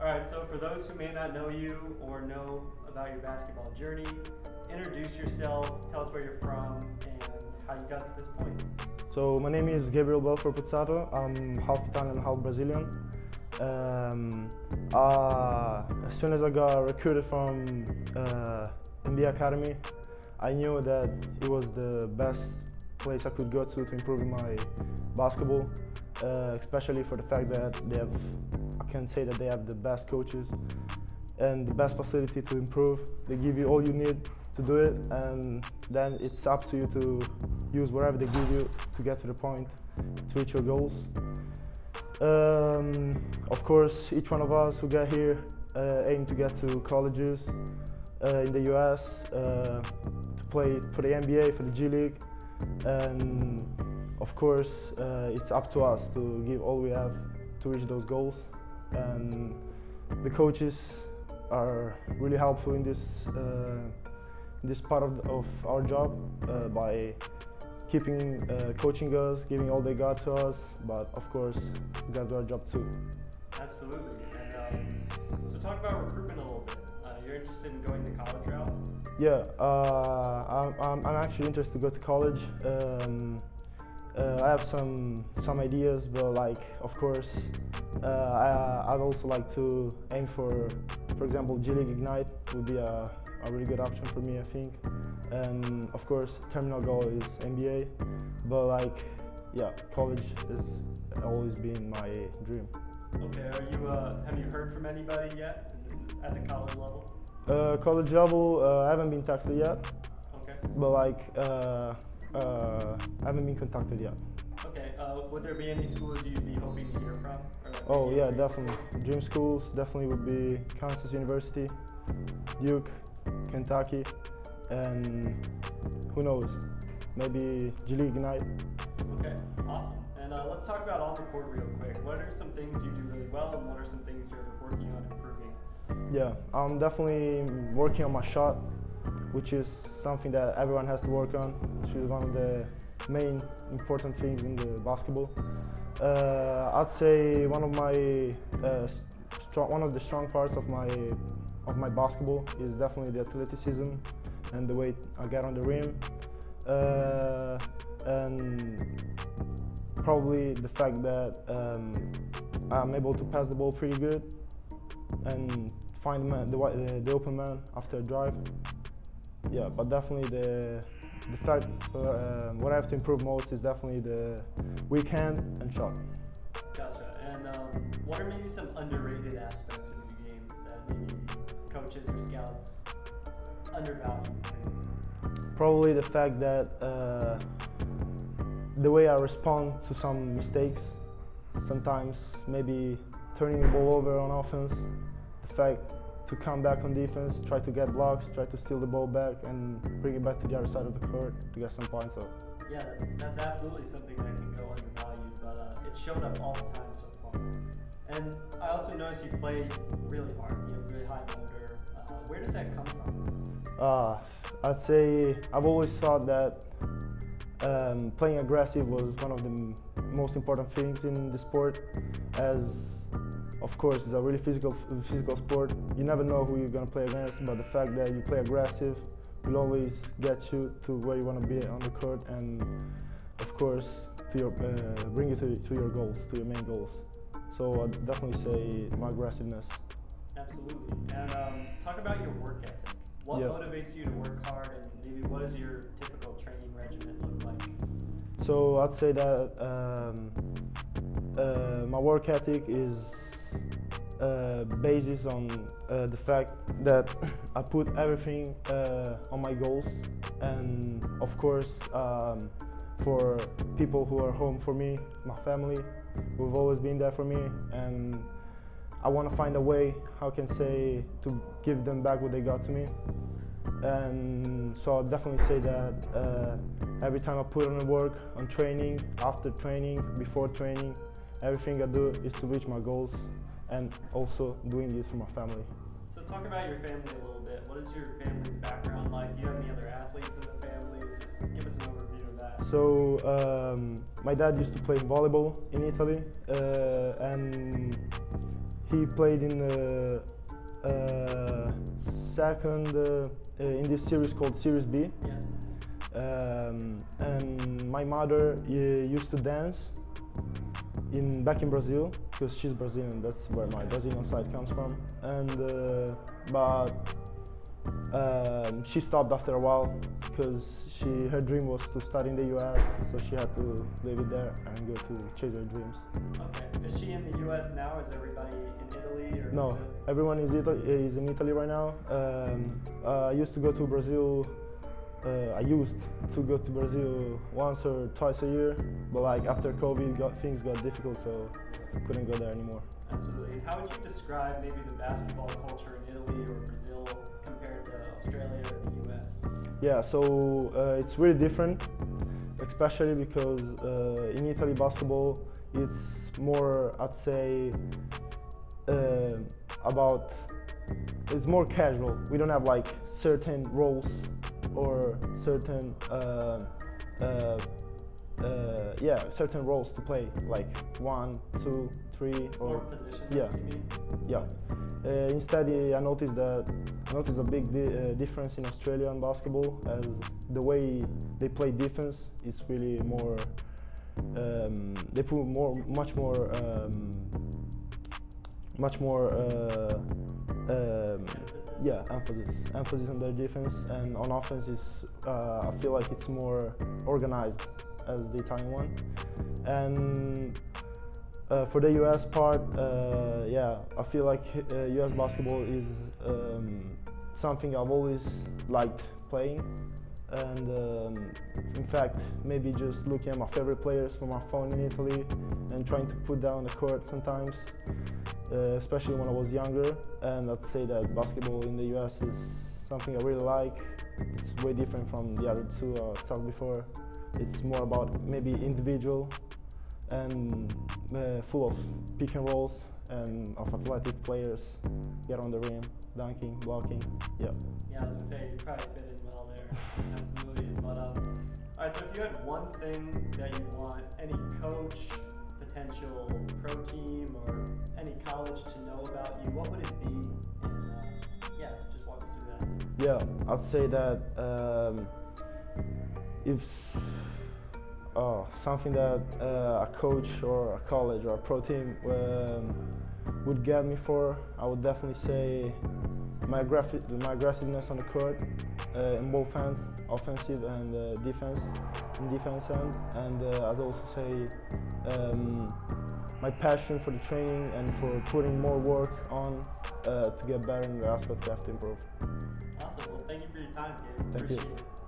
All right, so for those who may not know you or know about your basketball journey, introduce yourself, tell us where you're from, and how you got to this point. So my name is Gabriel Pozzato. I'm half Italian, half Brazilian. As soon as I got recruited from NBA Academy, I knew that it was the best place I could go to improve my basketball, especially for the fact that I can say that they have the best coaches and the best facility to improve. They give you all you need to do it, and then it's up to you to use whatever they give you to get to the point, to reach your goals. Of course, each one of us who get here aim to get to colleges in the US, to play for the NBA, for the G League, and of course it's up to us to give all we have to reach those goals. And the coaches are really helpful in this part of our job by keeping coaching us, giving all they got to us, but of course we got to do our job too. Absolutely. And so talk about recruitment a little bit. You're interested in going the college route? Yeah, I'm actually interested to go to college. I have some ideas, but of course I'd also like to aim for example, G League Ignite would be a really good option for me, I think. And of course, terminal goal is NBA, but yeah, college has always been my dream. Okay, have you heard from anybody yet at the college level? College level, I haven't been texted yet. Okay. But I haven't been contacted yet. Okay, would there be any schools you'd be hoping to hear from? Oh yeah, definitely. Dream schools definitely would be Kansas University, Duke, Kentucky, and who knows, maybe G League Ignite. Okay, awesome. And let's talk about on the court real quick. What are some things you do really well, and what are some things you're working on improving? Yeah, I'm definitely working on my shot, which is something that everyone has to work on, which is one of the main important things in the basketball. I'd say one of the strong parts of my basketball is definitely the athleticism and the way I get on the rim, and probably the fact that I'm able to pass the ball pretty good and find the open man after a drive. Yeah, but definitely the fact what I have to improve most is definitely the weak hand and shot. Gotcha. And what are maybe some underrated aspects of the game that maybe coaches or scouts undervalue? Probably the fact that the way I respond to some mistakes, sometimes maybe turning the ball over on offense, the fact to come back on defense, try to get blocks, try to steal the ball back and bring it back to the other side of the court to get some points up. Yeah, that's absolutely something that can go undervalued, but it showed up all the time so far. And I also noticed you play really hard. You have really high motor. Where does that come from? I'd say I've always thought that playing aggressive was one of the most important things in the sport, as of course it's a really physical sport. You never know who you're going to play against, but the fact that you play aggressive will always get you to where you want to be on the court, and of course bring you to your goals, to your main goals. So I'd definitely say my aggressiveness. Absolutely. And talk about your work ethic. What motivates you to work hard, and maybe what does your typical training regimen look like? So I'd say that my work ethic is basis on the fact that I put everything on my goals, and of course for people who are home for me, my family, who've always been there for me, and I want to find a way, how can I say, to give them back what they got to me. And so I'll definitely say that every time I put on the work, on training, after training, before training, everything I do is to reach my goals, and also doing this for my family. So talk about your family a little bit. What is your family's background like? Do you have any other athletes in the family? Just give us an overview of that. So my dad used to play volleyball in Italy, and He played in the second in this series called Series B. Yeah. And my mother used to dance back in Brazil because she's Brazilian. That's where my Brazilian side comes from. And but she stopped after a while because her dream was to study in the U.S. So she had to leave it there and go to chase her dreams. Okay. Is she in the U.S. now? Is everybody in Italy? Or No, everyone is in Italy right now. I used to go to Brazil. I used to go to Brazil once or twice a year, but like after COVID, things got difficult, so couldn't go there anymore. Absolutely. How would you describe maybe the basketball culture in Italy or Brazil compared to Australia or the U.S.? Yeah, so it's really different, especially because in Italy basketball it's more, I'd say, it's more casual. We don't have like certain roles or certain certain roles to play, like 1, 2, 3, or positions, yeah, you mean? yeah. Instead, I noticed a big difference in Australian basketball, as the way they play defense is really more. They put much more emphasis on their defense, and on offense is I feel like it's more organized as the Italian one. And for the US part, I feel like US basketball is something I've always liked playing, and in fact maybe just looking at my favorite players from my phone in Italy and trying to put down the court sometimes, especially when I was younger. And I'd say that basketball in the US is something I really like. It's way different from the other two I talked before. It's more about maybe individual and full of pick and rolls and of athletic players get on the rim, dunking, blocking. Yeah. Yeah, I was gonna say you probably fit in well there. Absolutely. But all right. So if you had one thing that you want any coach, potential pro team, or any college to know about you, what would it be? And just walk us through that. Yeah, I'd say that if something that a coach or a college or a pro team would get me for, I would definitely say my aggressiveness on the court in both ends, offensive and defense end, and I'd also say my passion for the training and for putting more work on to get better in the aspects I have to improve. Awesome. Well, thank you for your time, Gabe. Thank you. Appreciate it.